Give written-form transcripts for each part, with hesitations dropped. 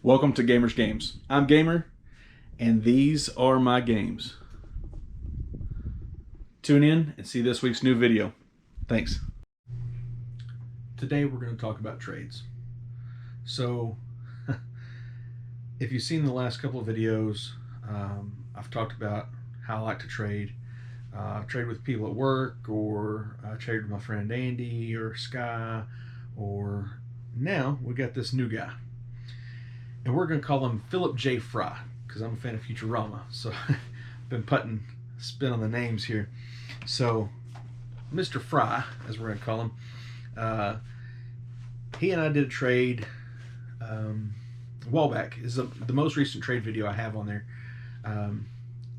Welcome to Gamer's Games. I'm Gamer, and these are my games. Tune in and see this week's new video. Thanks. Today we're going to talk about trades. So, if you've seen the last couple of videos, I've talked about how I like to trade. Trade with people at work, or trade with my friend Andy or Sky, or now we got this new guy. And we're going to call him Philip J. Fry, because I'm a fan of Futurama. So I've been putting spin on the names here. So Mr. Fry, as we're going to call him, he and I did a trade a while back. This is the most recent trade video I have on there.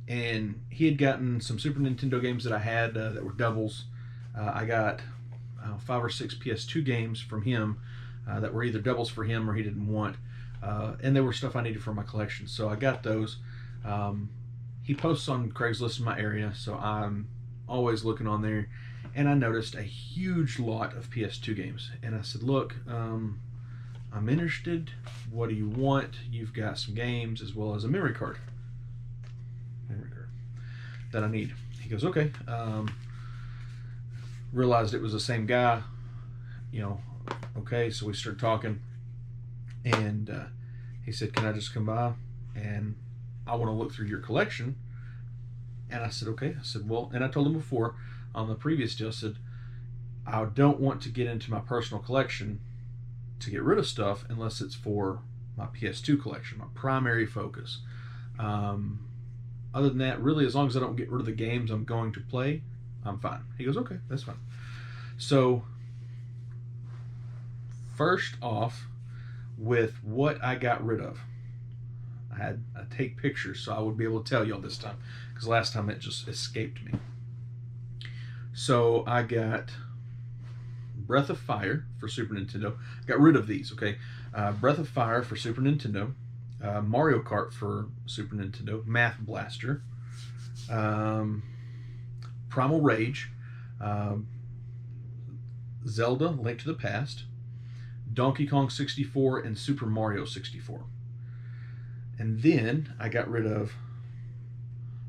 And he had gotten some Super Nintendo games that I had that were doubles. I got 5 or 6 PS2 games from him that were either doubles for him or he didn't want. And they were stuff I needed for my collection, so I got those. He posts on Craigslist in my area, so I'm always looking on there, and I noticed a huge lot of PS2 games, and I said, look, I'm interested. What do you want? You've got some games as well as a memory card that I need. He goes, okay. Realized it was the same guy, okay, so we started talking. And he said, can I just come by? And I want to look through your collection. And I said, okay. I said, well, and I told him before on the previous deal, I said, I don't want to get into my personal collection to get rid of stuff unless it's for my PS2 collection, my primary focus. Other than that, really, as long as I don't get rid of the games I'm going to play, I'm fine. He goes, okay, that's fine. So, first off, with what I got rid of, I take pictures so I would be able to tell y'all this time, because last time it just escaped me. So I got Breath of Fire for Super Nintendo. I got rid of these, okay? Breath of Fire for Super Nintendo, Mario Kart for Super Nintendo, Math Blaster, Primal Rage, Zelda Link to the Past, Donkey Kong 64, and Super Mario 64. And then I got rid of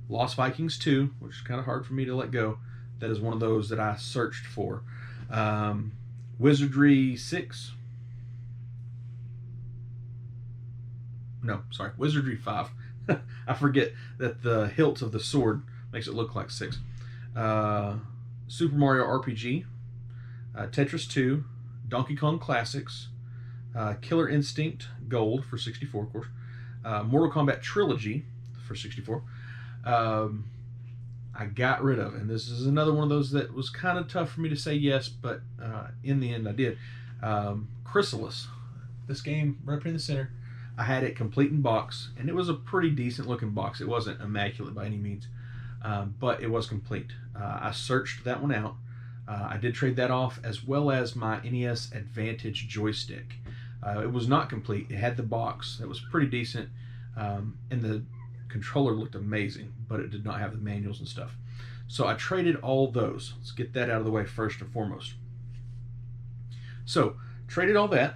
Lost Vikings 2, which is kind of hard for me to let go. That is one of those that I searched for. Wizardry 6. No, sorry, Wizardry 5. I forget that the hilt of the sword makes it look like 6. Super Mario RPG, Tetris 2, Donkey Kong Classics, Killer Instinct Gold for 64, of course, Mortal Kombat Trilogy for 64. I got rid of, and this is another one of those that was kind of tough for me to say yes, but in the end I did. Chrysalis, this game right up in the center. I had it complete in box, and it was a pretty decent looking box. It wasn't immaculate by any means, but it was complete. I searched that one out. I did trade that off, as well as my NES Advantage joystick. It was not complete. It had the box. It was pretty decent, and the controller looked amazing, but it did not have the manuals and stuff. So I traded all those. Let's get that out of the way first and foremost. So, traded all that,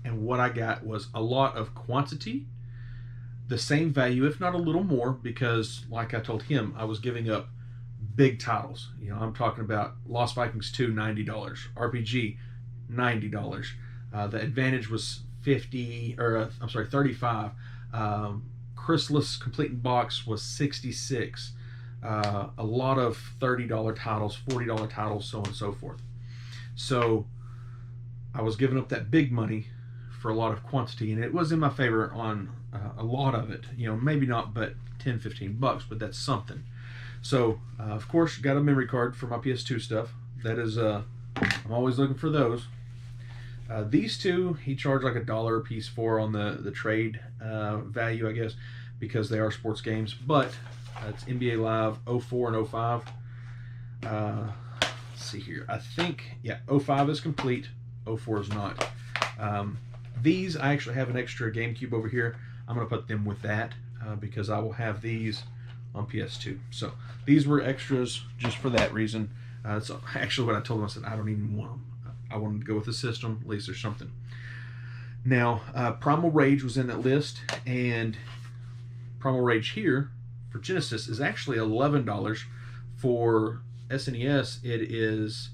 and what I got was a lot of quantity, the same value, if not a little more, because, like I told him, I was giving up big titles. I'm talking about Lost Vikings 2, $90. RPG, $90. The Advantage was $35. Chrysalis Complete in Box was $66. A lot of $30 titles, $40 titles, so on and so forth. So I was giving up that big money for a lot of quantity, and it was in my favor on a lot of it. Maybe not but $10-15, but that's something. So, of course, got a memory card for my PS2 stuff. That is, I'm always looking for those. These two, he charged like $1 a piece for on the trade value, I guess, because they are sports games. But it's NBA Live 04 and 05. Let's see here. I think, yeah, 05 is complete. 04 is not. These, I actually have an extra GameCube over here. I'm going to put them with that because I will have these on PS2. So these were extras just for that reason. So actually what I told him, I said, I don't even want them. I wanted to go with the system. At least there's something. Now, Primal Rage was in that list, and Primal Rage here for Genesis is actually $11. For SNES, it is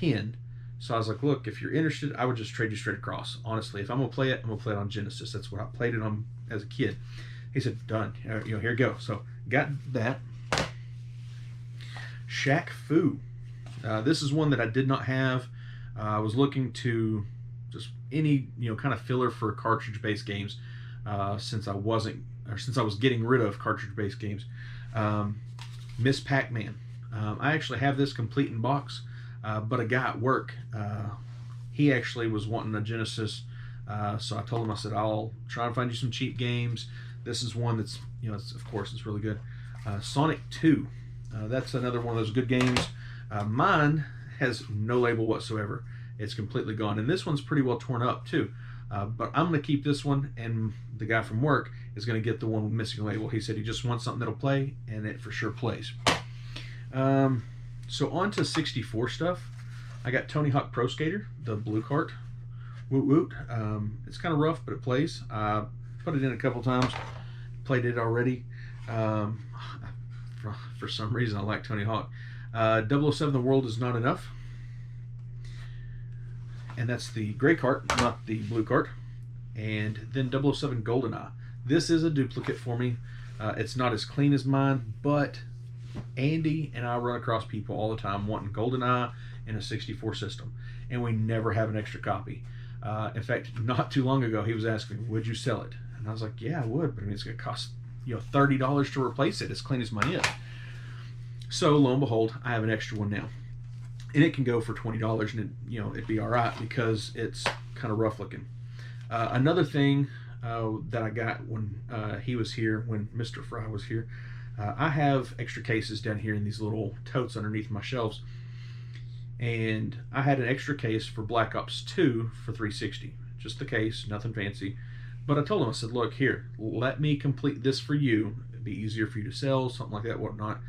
10. So I was like, look, if you're interested, I would just trade you straight across. Honestly, if I'm gonna play it, I'm gonna play it on Genesis. That's what I played it on as a kid. He said, done. Here you go. So got that. Shaq Fu. This is one that I did not have. I was looking to just any kind of filler for cartridge-based games since I was getting rid of cartridge-based games. Miss Pac-Man. I actually have this complete in box, but a guy at work, he actually was wanting a Genesis, so I told him, I said, I'll try and find you some cheap games. This is one that's, of course, it's really good. Sonic 2. That's another one of those good games. Mine has no label whatsoever. It's completely gone. And this one's pretty well torn up too. But I'm going to keep this one, and the guy from work is going to get the one with missing a label. He said he just wants something that'll play, and it for sure plays. So on to 64 stuff. I got Tony Hawk Pro Skater, the blue cart. Woot woot. It's kind of rough, but it plays. Put it in a couple times. Played it already. For some reason, I like Tony Hawk. 007 The World Is Not Enough. And that's the gray cart, not the blue cart. And then 007 GoldenEye. This is a duplicate for me. It's not as clean as mine, but Andy and I run across people all the time wanting GoldenEye in a 64 system, and we never have an extra copy. In fact, not too long ago, he was asking me, would you sell it? And I was like, yeah, I would, but I mean, it's going to cost $30 to replace it, as clean as mine is. So lo and behold, I have an extra one now, and it can go for $20, and it'd be all right because it's kind of rough looking. Another thing that I got when he was here, when Mr. Fry was here, I have extra cases down here in these little totes underneath my shelves, and I had an extra case for Black Ops 2 for 360. Just the case, nothing fancy. But I told him, I said, look, here, let me complete this for you. It'd be easier for you to sell, something like that, whatnot.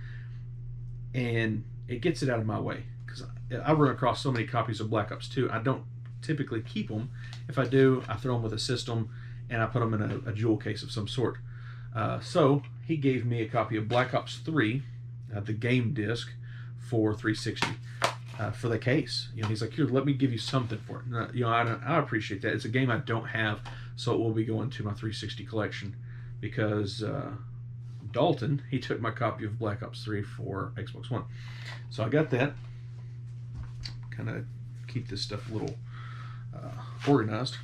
And it gets it out of my way, because I run across so many copies of Black Ops 2. I don't typically keep them. If I do, I throw them with a system, and I put them in a jewel case of some sort. So he gave me a copy of Black Ops 3, the game disc, for 360 for the case. He's like, here, let me give you something for it. I appreciate that. It's a game I don't have, so it will be going to my 360 collection, because Dalton, he took my copy of Black Ops 3 for Xbox One. So I got that. Kind of keep this stuff a little organized.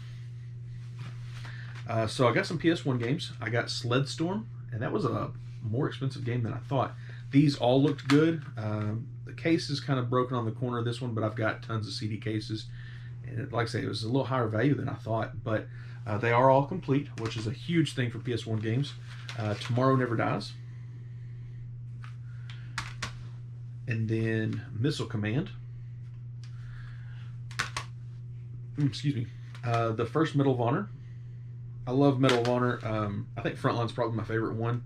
So I got some PS1 games. I got Sled Storm, and that was a more expensive game than I thought. These all looked good. The case is kind of broken on the corner of this one, but I've got tons of CD cases. And like I say, it was a little higher value than I thought, but they are all complete, which is a huge thing for PS1 games. Tomorrow Never Dies. And then Missile Command. Excuse me. The first Medal of Honor. I love Medal of Honor. I think Frontline's probably my favorite one.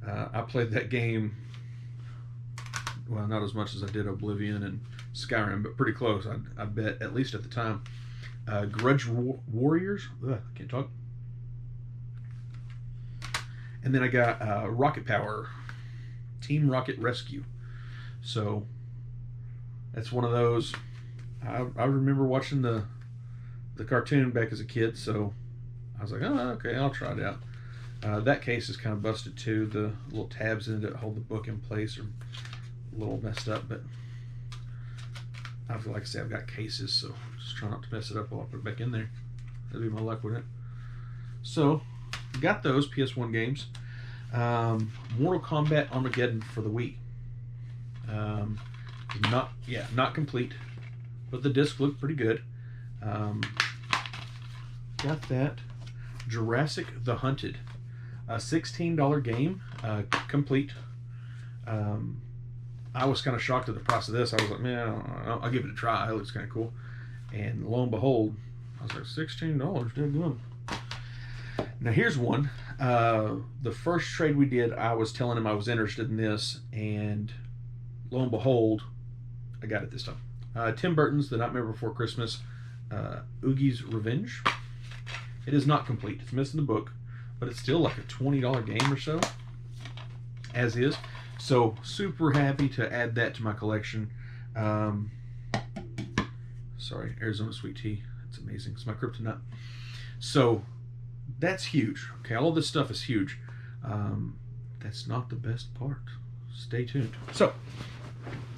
I played that game, well, not as much as I did Oblivion and Skyrim, but pretty close, I bet, at least at the time. Grudge Warriors. Ugh, I can't talk. And then I got Rocket Power, Team Rocket Rescue. So that's one of those. I remember watching the cartoon back as a kid, so I was like, oh, okay, I'll try it out. That case is kind of busted too. The little tabs in it that hold the book in place are a little messed up, but I feel like I say I've got cases, so just try not to mess it up while I put it back in there. That'd be my luck with it. So, got those PS1 games. Mortal Kombat Armageddon for the Wii. Not complete, but the disc looked pretty good. Got that. Jurassic The Hunted, a $16 game, complete. I was kind of shocked at the price of this. I was like, man, I'll give it a try. It looks kind of cool. And lo and behold, I was like, $16, dead good. Now here's one. The first trade we did, I was telling him I was interested in this, and lo and behold, I got it this time. Tim Burton's The Nightmare Before Christmas, Oogie's Revenge. It is not complete. It's missing the book, but it's still like a $20 game or so, as is. So super happy to add that to my collection. Sorry, Arizona Sweet Tea. It's amazing. It's my kryptonite. So that's huge. Okay, all of this stuff is huge. That's not the best part. Stay tuned. So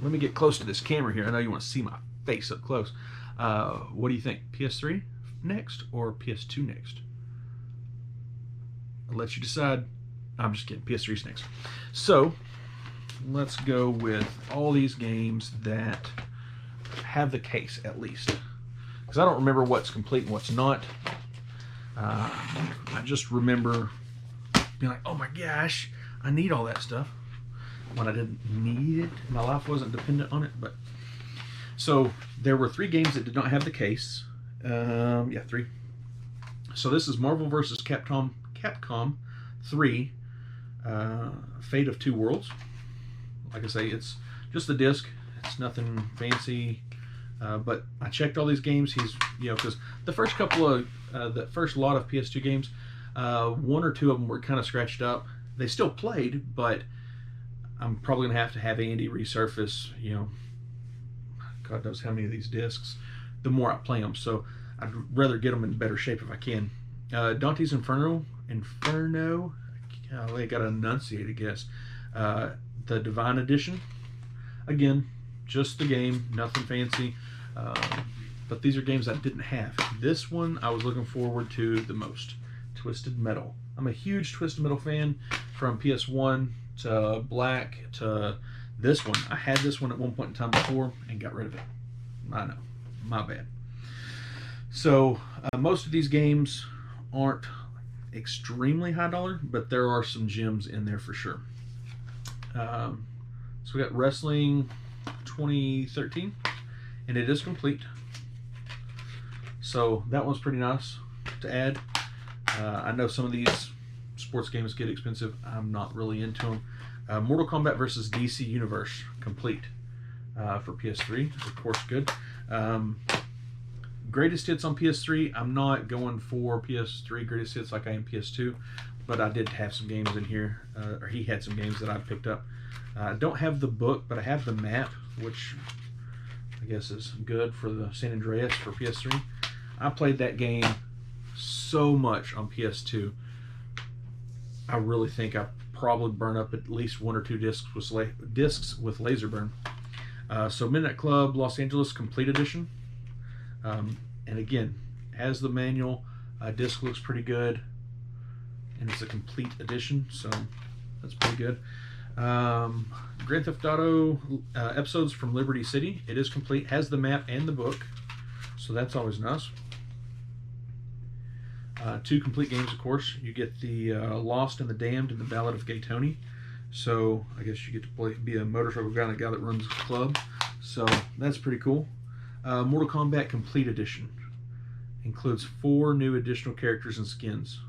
let me get close to this camera here. I know you want to see my face up close. What do you think? PS3 next or PS2 next? I'll let you decide. I'm just kidding. PS3's next. So let's go with all these games that have the case, at least, because I don't remember what's complete and what's not. I just remember being like, oh my gosh, I need all that stuff, when I didn't need it. My life wasn't dependent on it. But so there were 3 games that did not have the case. Yeah, 3. So this is Marvel vs. Capcom 3, Fate of Two Worlds. Like I say, it's just the disc. It's nothing fancy. But I checked all these games. He's, because the first couple of, the first lot of PS2 games, 1 or 2 of them were kind of scratched up. They still played, but I'm probably going to have Andy resurface, God knows how many of these discs, the more I play them. So I'd rather get them in better shape if I can. Dante's Inferno, I got to enunciate, I guess. The Divine Edition, again, just the game, nothing fancy. But these are games I didn't have. This one I was looking forward to the most. Twisted Metal. I'm a huge Twisted Metal fan, from PS1 to Black to this one. I had this one at one point in time before and got rid of it. I know, my bad. So most of these games aren't extremely high dollar, but there are some gems in there for sure. So we got Wrestling 2013, and it is complete. So that one's pretty nice to add. I know some of these sports games get expensive. I'm not really into them. Mortal Kombat versus DC Universe, complete, for PS3. Of course, good. Greatest hits on PS3. I'm not going for PS3 greatest hits like I am PS2, but I did have some games in here, or he had some games that I picked up. I don't have the book, but I have the map, which I guess is good for the San Andreas for PS3. I played that game so much on PS2. I really think I probably burn up at least 1 or 2 discs with laser burn. So Midnight Club Los Angeles Complete Edition. And again, has the manual. Disc looks pretty good, and it's a complete edition, so that's pretty good. Grand Theft Auto Episodes from Liberty City. It is complete. Has the map and the book, so that's always nice. 2 complete games, of course. You get the Lost and the Damned and the Ballad of Gay Tony. So I guess you get to be a motorcycle guy and a guy that runs a club. So that's pretty cool. Mortal Kombat Complete Edition includes 4 new additional characters and skins.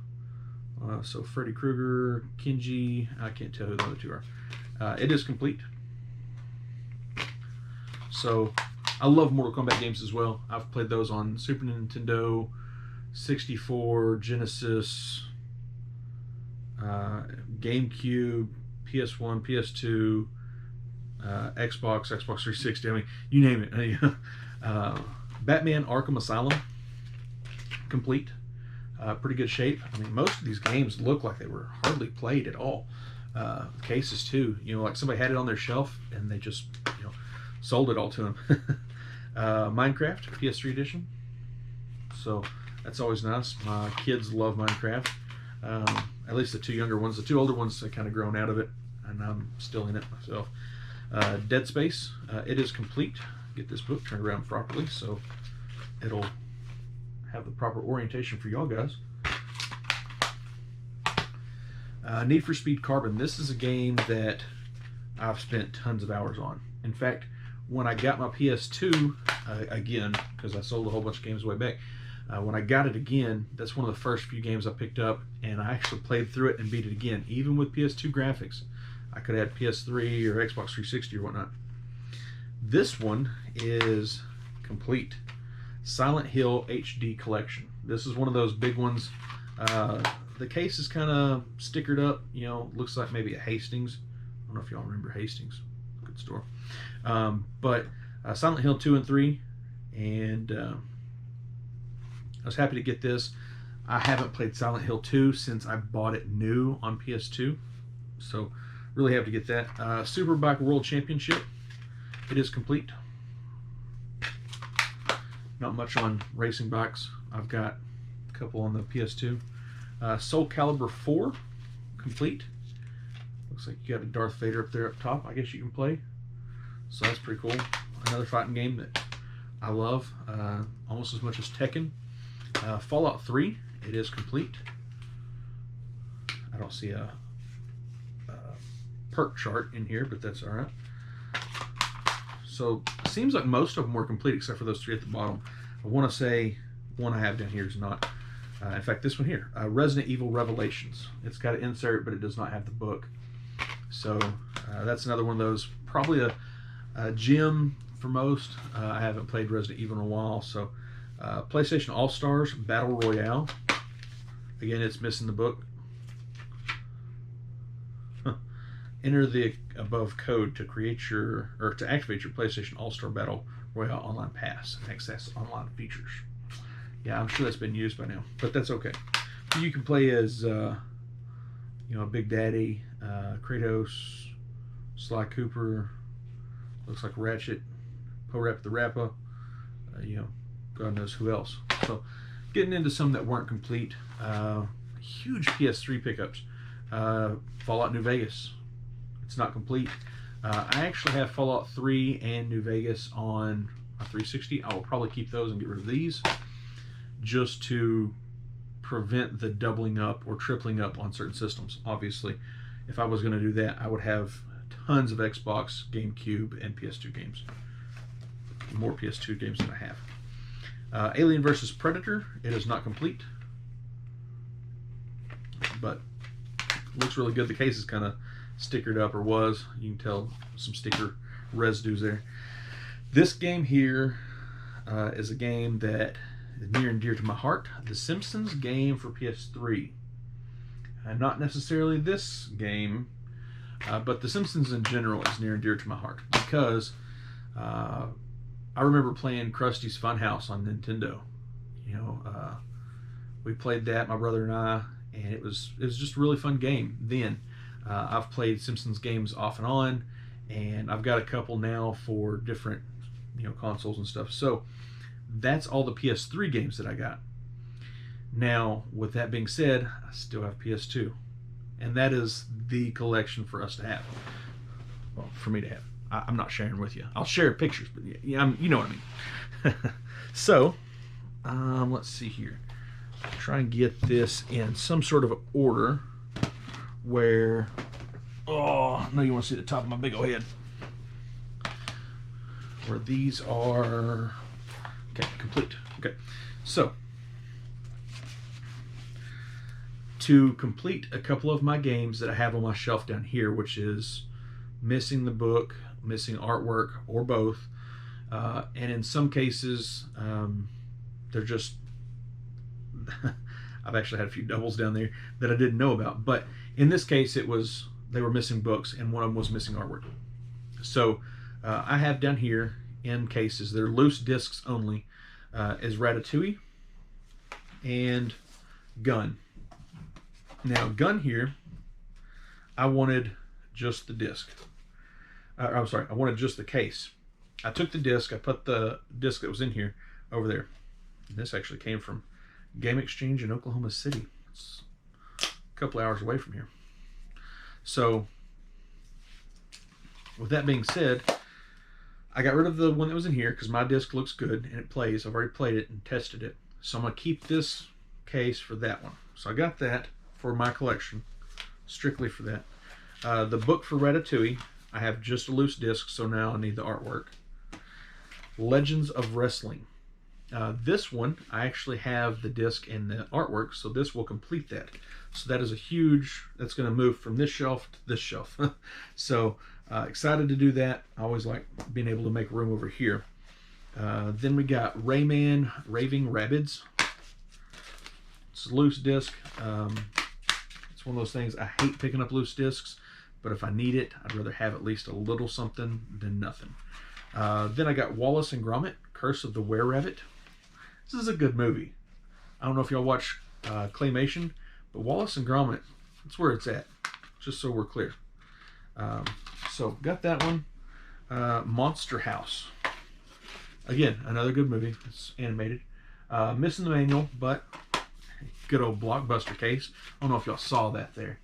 So Freddy Krueger, Kenji, I can't tell who the other 2 are. It is complete. So I love Mortal Kombat games as well. I've played those on Super Nintendo, 64, Genesis, GameCube, PS1, PS2, Xbox 360. I mean, you name it. Batman Arkham Asylum, complete. Pretty good shape. I mean, most of these games look like they were hardly played at all. Cases too, like somebody had it on their shelf and they just, sold it all to them. Minecraft PS3 edition. So that's always nice. My kids love Minecraft. At least the 2 younger ones. The 2 older ones have kind of grown out of it, and I'm still in it myself. Dead Space. It is complete. Get this book turned around properly so it'll have the proper orientation for y'all guys. Need for Speed Carbon. This is a game that I've spent tons of hours on. In fact, when I got my PS2 again, because I sold a whole bunch of games way back, when I got it again, that's one of the first few games I picked up, and I actually played through it and beat it again, even with PS2 graphics. I could have had PS3 or Xbox 360 or whatnot. This one is complete. Silent Hill HD Collection. This is one of those big ones. The case is kind of stickered up, you know, looks like maybe a Hastings. I don't know if y'all remember Hastings. Good store. But Silent Hill 2 and 3, and I was happy to get this. I haven't played Silent Hill 2 since I bought it new on PS2, so really happy to get that. Superbike World Championship. It is complete. Not much on racing bikes. I've got a couple on the PS2. Soul Calibur 4, complete. Looks like you got a Darth Vader up there up top. I guess you can play. So that's pretty cool. Another fighting game that I love almost as much as Tekken. Fallout 3, it is complete. I don't see a perk chart in here, but that's all right. So it seems like most of them were complete except for those 3 at the bottom. I want to say one I have down here is not. In fact, this one here, Resident Evil Revelations. It's got an insert, but it does not have the book. So that's another one of those. Probably a gem for most. I haven't played Resident Evil in a while. So PlayStation All-Stars Battle Royale. Again, it's missing the book. Enter the above code to create your, or to activate your PlayStation All-Star Battle Royale Online Pass and access online features. Yeah, I'm sure that's been used by now, but that's okay. You can play as, you know, Big Daddy, Kratos, Sly Cooper, looks like Ratchet, Po-Rap the Rapper, you know, God knows who else. So, getting into some that weren't complete. Huge PS3 pickups. Fallout New Vegas. It's not complete. I actually have Fallout 3 and New Vegas on a 360. I will probably keep those and get rid of these, just to prevent the doubling up or tripling up on certain systems. Obviously, if I was going to do that, I would have tons of Xbox, GameCube, and PS2 games. More PS2 games than I have. Alien vs. Predator, it is not complete, but looks really good. The case is kind of stickered up, or was. You can tell some sticker residues there. This game here is a game that is near and dear to my heart. The Simpsons game for PS3. Not necessarily this game, but The Simpsons in general is near and dear to my heart, because I remember playing Krusty's Funhouse on Nintendo. You know, we played that, my brother and I, and it was just a really fun game then. I've played Simpsons games off and on, and I've got a couple now for different, you know, consoles and stuff. So that's all the PS3 games that I got. Now, with that being said, I still have PS2, and that is the collection for us to have. Well, for me to have. I'm not sharing with you. I'll share pictures, but yeah, you know what I mean. So, let's see here. Try and get this in some sort of order where, oh, no, you want to see the top of my big old head. Where these are, okay, complete. Okay, so to complete a couple of my games that I have on my shelf down here, which is missing the book, missing artwork, or both, and in some cases they're just I've actually had a few doubles down there that I didn't know about, but in this case they were missing books, and one of them was missing artwork. So I have down here in cases, they're loose discs only, is Ratatouille and Gun. Now Gun here, I wanted just the disc. I'm sorry, I wanted just the case. I took the disc, I put the disc that was in here over there. And this actually came from Game Exchange in Oklahoma City. It's a couple hours away from here. So, with that being said, I got rid of the one that was in here because my disc looks good and it plays. I've already played it and tested it. So I'm going to keep this case for that one. So I got that for my collection, strictly for that. The book for Ratatouille, I have just a loose disc, so now I need the artwork. Legends of Wrestling. This one, I actually have the disc and the artwork, so this will complete that. So that is a huge, that's going to move from this shelf to this shelf. So excited to do that. I always like being able to make room over here. Then we got Rayman Raving Rabbids. It's a loose disc. It's one of those things, I hate picking up loose discs, but if I need it, I'd rather have at least a little something than nothing. Then I got Wallace and Gromit, Curse of the Were-Rabbit. This is a good movie. I don't know if y'all watch Claymation, but Wallace and Gromit, that's where it's at, just so we're clear. So got that one. Monster House. Again, another good movie. It's animated. Missing the manual, but good old Blockbuster case. I don't know if y'all saw that there.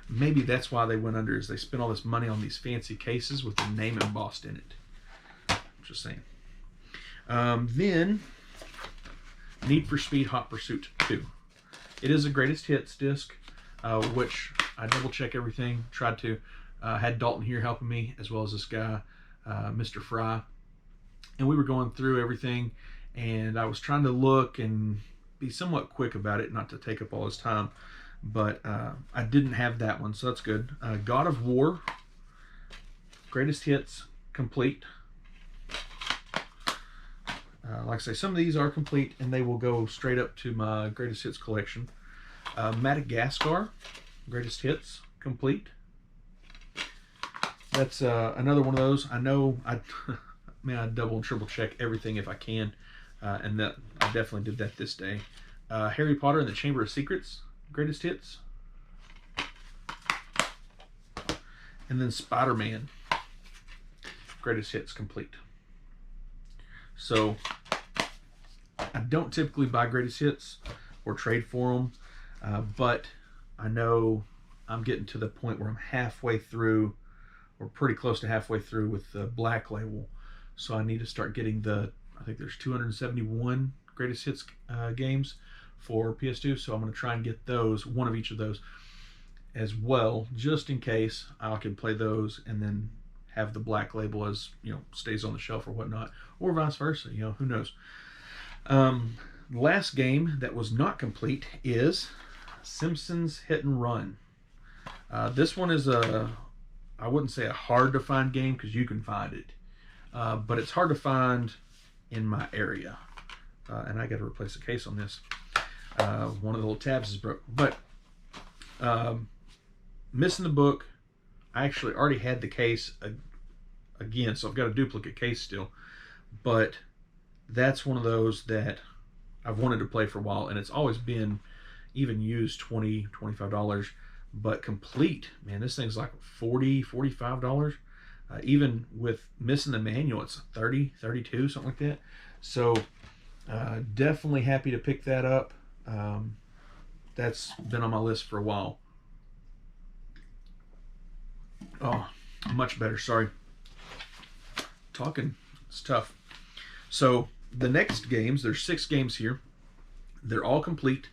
Maybe that's why they went under, is they spent all this money on these fancy cases with the name embossed in it. Just saying. Then, Need for Speed Hot Pursuit 2. It is a greatest hits disc, which I double check everything. Tried to. Had Dalton here helping me, as well as this guy, Mr. Fry. And we were going through everything, and I was trying to look and be somewhat quick about it, not to take up all his time. But I didn't have that one, so that's good. God of War, greatest hits, complete. Like I say, some of these are complete, and they will go straight up to my greatest hits collection. Madagascar, greatest hits, complete. That's another one of those. I know I double and triple check everything if I can, and that I definitely did that this day. Harry Potter and the Chamber of Secrets, greatest hits. And then Spider-Man, greatest hits, complete. So I don't typically buy greatest hits or trade for them, but I know I'm getting to the point where I'm halfway through, or pretty close to halfway through, with the Black Label. So I need to start getting I think there's 271 greatest hits games for PS2, so I'm going to try and get those, one of each of those as well, just in case I can play those and then have the Black Label as, stays on the shelf or whatnot, or vice versa, who knows. Last game that was not complete is Simpsons Hit and Run. This one is I wouldn't say a hard to find game, because you can find it, but it's hard to find in my area, and I got to replace the case on this. One of the little tabs is broke, but missing the book. I actually already had the case again, so I've got a duplicate case still, but that's one of those that I've wanted to play for a while, and it's always been even used $20, $25, but complete, man, this thing's like $40, $45. Even with missing the manual, it's $30, $32, something like that. So definitely happy to pick that up. That's been on my list for a while. Oh, much better. Sorry. Talking, it's tough. So the next games, there's 6 games here. They're all complete,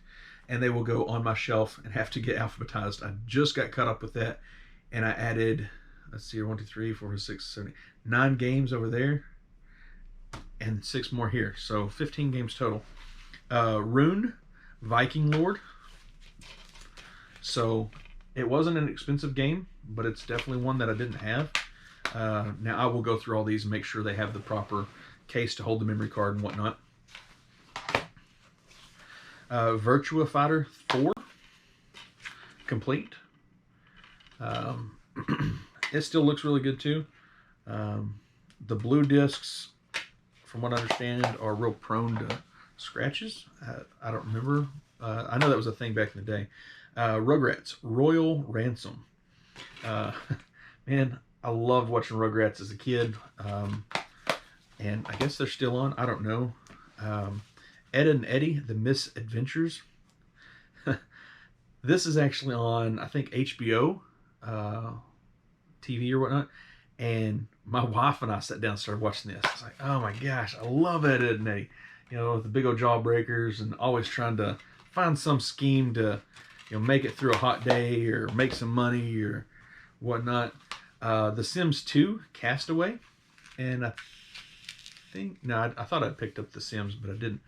and they will go on my shelf and have to get alphabetized. I just got caught up with that, and I added, let's see here, 1, 2, 3, 4, 5, 6, 7, 9 games over there, and 6 more here. So 15 games total. Rune, Viking Lord. So it wasn't an expensive game, but it's definitely one that I didn't have. Now I will go through all these and make sure they have the proper case to hold the memory card and whatnot. Virtua Fighter 4, complete. It still looks really good too. The blue discs, from what I understand, are real prone to scratches. I don't remember. I know that was a thing back in the day. Rugrats, Royal Ransom. Man, I loved watching Rugrats as a kid. And I guess they're still on. I don't know. Ed and Eddie, The Misadventures. This is actually on, I think, HBO TV or whatnot. And my wife and I sat down and started watching this. It's like, oh my gosh, I love Ed and Eddie. With the big old jawbreakers and always trying to find some scheme to, make it through a hot day or make some money or whatnot. The Sims 2, Castaway. And I think, no, I thought I picked up The Sims, but I didn't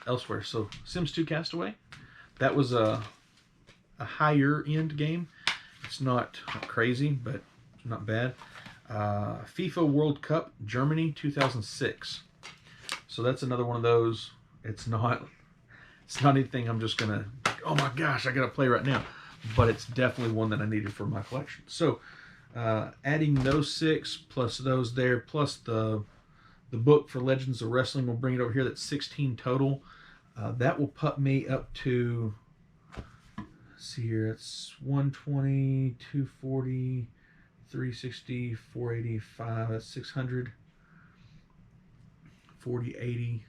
elsewhere. So Sims 2, Castaway. That was a higher end game. It's not crazy, but not bad. FIFA World Cup, Germany, 2006. So that's another one of those. It's not It's not anything I'm just gonna, oh my gosh, I gotta play right now. But it's definitely one that I needed for my collection. So adding those 6 plus those there plus the book for Legends of Wrestling, will bring it over here. That's 16 total. That will put me up to, let's see here, it's 120, 240, 360, 485, that's 600, 40, 80.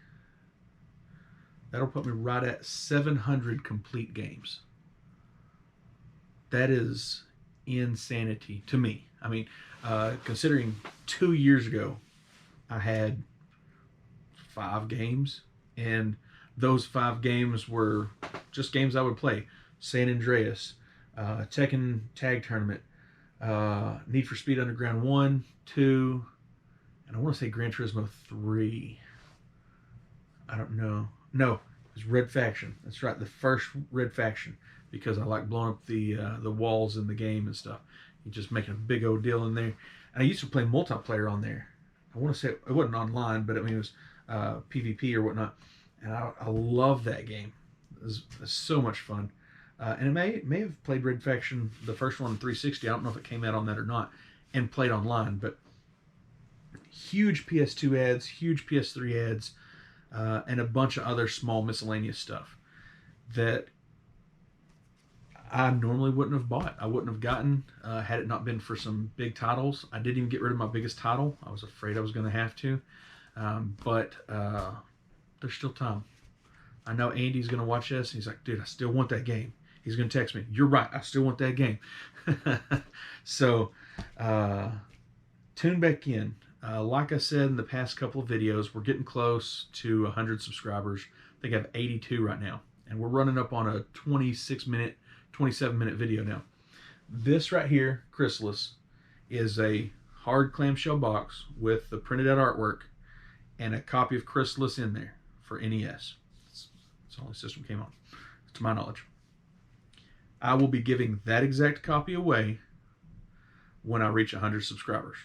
That'll put me right at 700 complete games. That is insanity to me. I mean, considering 2 years ago, I had 5 games, and those 5 games were just games I would play. San Andreas, Tekken Tag Tournament, Need for Speed Underground 1, 2, and I want to say Gran Turismo 3. I don't know. No, it was Red Faction. That's right, the first Red Faction, because I like blowing up the walls in the game and stuff. You're just making a big old deal in there. And I used to play multiplayer on there. I want to say it wasn't online, but I mean it was PvP or whatnot. And I love that game. It was so much fun. And it may have played Red Faction, the first one, in 360. I don't know if it came out on that or not, and played online. But huge PS2 ads, huge PS3 ads, and a bunch of other small miscellaneous stuff that I normally wouldn't have bought. I wouldn't have gotten had it not been for some big titles. I didn't even get rid of my biggest title. I was afraid I was going to have to. But there's still time. I know Andy's going to watch this. And he's like, dude, I still want that game. He's going to text me, you're right, I still want that game. So tune back in. Like I said in the past couple of videos, we're getting close to 100 subscribers. I think I have 82 right now. And we're running up on a 26-minute, 27-minute video now. This right here, Chrysalis, is a hard clamshell box with the printed out artwork and a copy of Chrysalis in there for NES. That's the only system came on, to my knowledge. I will be giving that exact copy away when I reach 100 subscribers.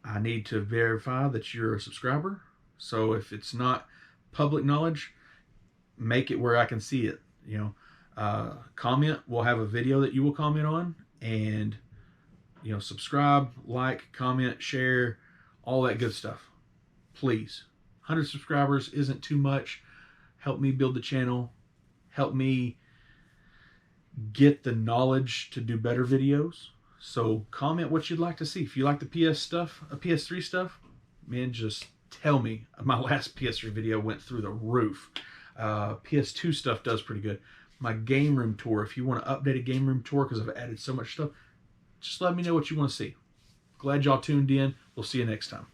I need to verify that you're a subscriber. So if it's not public knowledge, make it where I can see it. You know, comment. We'll have a video that you will comment on, and you know, subscribe, like, comment, share, all that good stuff. Please, 100 subscribers isn't too much. Help me build the channel. Help me get the knowledge to do better videos. So comment what you'd like to see. If you like the PS3 stuff, man, just tell me. My last PS3 video went through the roof. PS2 stuff does pretty good. My game room tour, if you want to update a game room tour, because I've added so much stuff, just let me know what you want to see. Glad y'all tuned in. We'll see you next time.